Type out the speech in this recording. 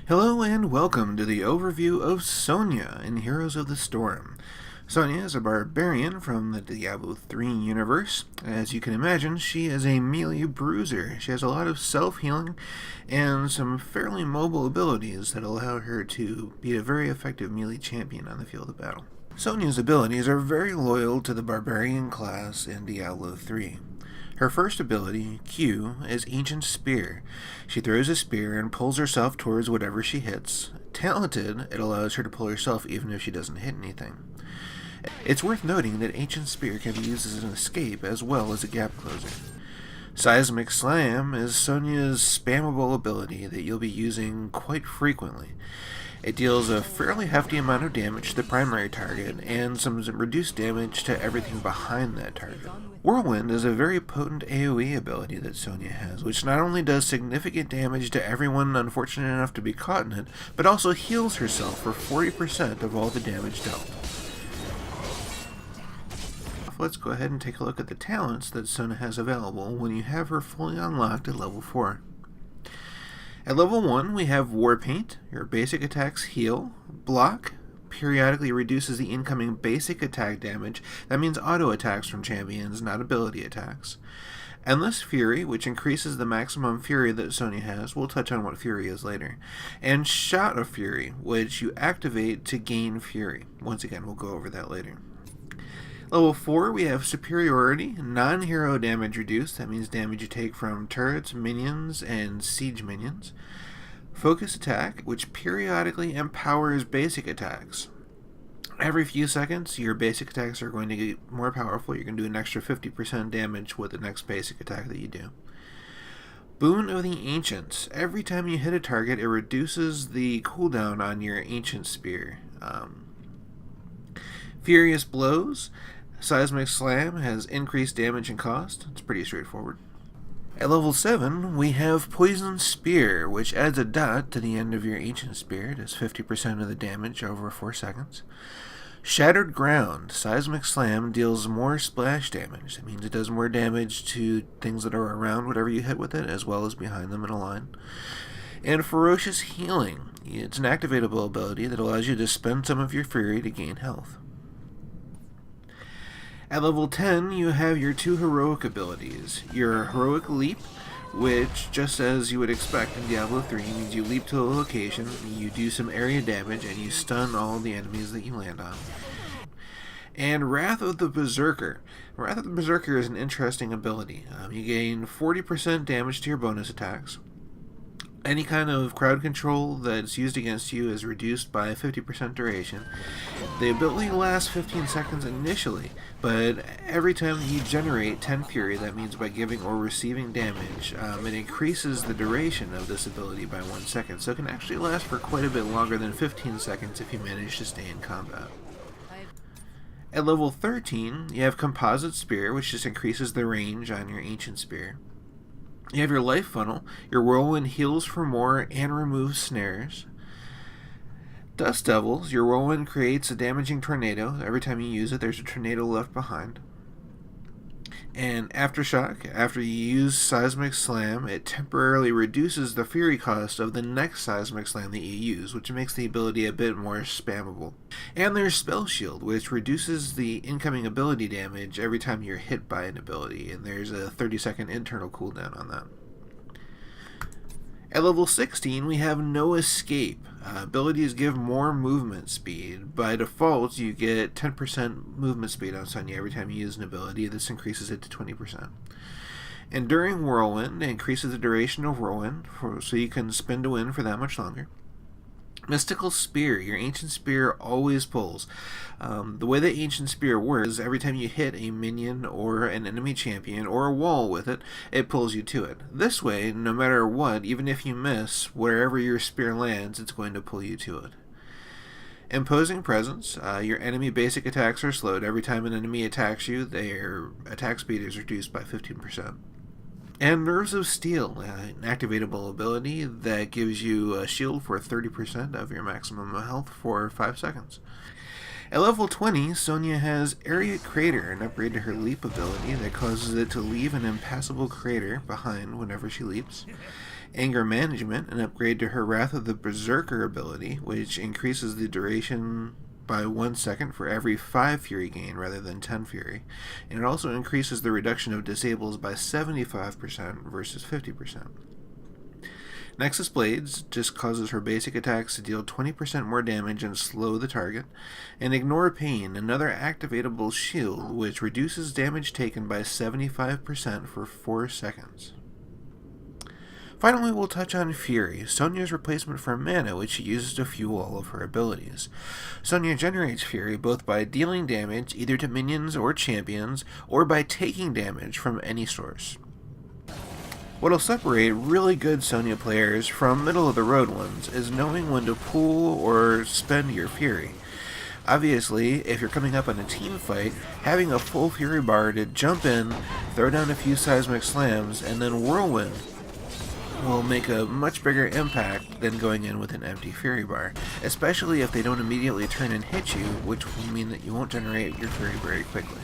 Hello and welcome to the overview of Sonya in Heroes of the Storm. Sonya is a barbarian from the Diablo 3 universe. As you can imagine, she is a melee bruiser. She has a lot of self-healing and some fairly mobile abilities that allow her to be a very effective melee champion on the field of battle. Sonya's abilities are very loyal to the barbarian class in Diablo 3. Her first ability, Q, is Ancient Spear. She throws a spear and pulls herself towards whatever she hits. Talented, it allows her to pull herself even if she doesn't hit anything. It's worth noting that Ancient Spear can be used as an escape as well as a gap closer. Seismic Slam is Sonya's spammable ability that you'll be using quite frequently. It deals a fairly hefty amount of damage to the primary target and some reduced damage to everything behind that target. Whirlwind is a very potent AoE ability that Sonya has, which not only does significant damage to everyone unfortunate enough to be caught in it, but also heals herself for 40% of all the damage dealt. Let's go ahead and take a look at the talents that Sonya has available when you have her fully unlocked at level 4. At level 1, we have Warpaint. Your basic attacks heal. Block periodically reduces the incoming basic attack damage. That means auto attacks from champions, not ability attacks. Endless Fury, which increases the maximum fury that Sonya has. We'll touch on what fury is later. And Shot of Fury, which you activate to gain fury. Once again, we'll go over that later. Level 4, we have Superiority, non-hero damage reduced. That means damage you take from turrets, minions, and siege minions. Focus Attack, which periodically empowers basic attacks. Every few seconds, your basic attacks are going to get more powerful. You're going to do an extra 50% damage with the next basic attack that you do. Boon of the Ancients. Every time you hit a target, it reduces the cooldown on your Ancient Spear. Furious Blows. Seismic Slam has increased damage and cost. It's pretty straightforward. At level 7, we have Poison Spear, which adds a dot to the end of your Ancient Spear. It does 50% of the damage over 4 seconds. Shattered Ground. Seismic Slam deals more splash damage. It means it does more damage to things that are around whatever you hit with it, as well as behind them in a line. And Ferocious Healing. It's an activatable ability that allows you to spend some of your fury to gain health. At level 10, you have your 2 heroic abilities. Your Heroic Leap, which, just as you would expect in Diablo 3, means you leap to a location, you do some area damage, and you stun all the enemies that you land on. And Wrath of the Berserker. Wrath of the Berserker is an interesting ability. You gain 40% damage to your bonus attacks. Any kind of crowd control that's used against you is reduced by 50% duration. The ability lasts 15 seconds initially, but every time you generate 10 fury, that means by giving or receiving damage, it increases the duration of this ability by 1 second, so it can actually last for quite a bit longer than 15 seconds if you manage to stay in combat. At level 13, you have Composite Spear, which just increases the range on your Ancient Spear. You have your Life Funnel. Your Whirlwind heals for more and removes snares. Dust Devils. Your Whirlwind creates a damaging tornado. Every time you use it, there's a tornado left behind. And Aftershock. After you use Seismic Slam, it temporarily reduces the fury cost of the next Seismic Slam that you use, which makes the ability a bit more spammable. And there's Spell Shield, which reduces the incoming ability damage every time you're hit by an ability, and there's a 30-second internal cooldown on that. At level 16, we have No Escape. Abilities give more movement speed. By default, you get 10% movement speed on Sonya every time you use an ability. This increases it to 20%. Enduring Whirlwind increases the duration of Whirlwind, so you can spin to win for that much longer. Mystical Spear. Your Ancient Spear always pulls. The way the Ancient Spear works is every time you hit a minion or an enemy champion or a wall with it, it pulls you to it. This way, no matter what, even if you miss, wherever your spear lands, it's going to pull you to it. Imposing Presence. Your enemy basic attacks are slowed. Every time an enemy attacks you, their attack speed is reduced by 15%. And Nerves of Steel, an activatable ability that gives you a shield for 30% of your maximum health for 5 seconds. At level 20, Sonya has Area Crater, an upgrade to her leap ability that causes it to leave an impassable crater behind whenever she leaps. Anger Management, an upgrade to her Wrath of the Berserker ability, which increases the duration by 1 second for every 5 Fury gain rather than 10 Fury. And it also increases the reduction of disables by 75% versus 50%. Nexus Blades just causes her basic attacks to deal 20% more damage and slow the target. And Ignore Pain, another activatable shield which reduces damage taken by 75% for 4 seconds. Finally, we'll touch on Fury, Sonya's replacement for mana, which she uses to fuel all of her abilities. Sonya generates Fury both by dealing damage either to minions or champions, or by taking damage from any source. What'll separate really good Sonya players from middle-of-the-road ones is knowing when to pool or spend your Fury. Obviously, if you're coming up on a team fight, having a full Fury bar to jump in, throw down a few seismic slams, and then whirlwind will make a much bigger impact than going in with an empty Fury bar, especially if they don't immediately turn and hit you, which will mean that you won't generate your Fury very quickly.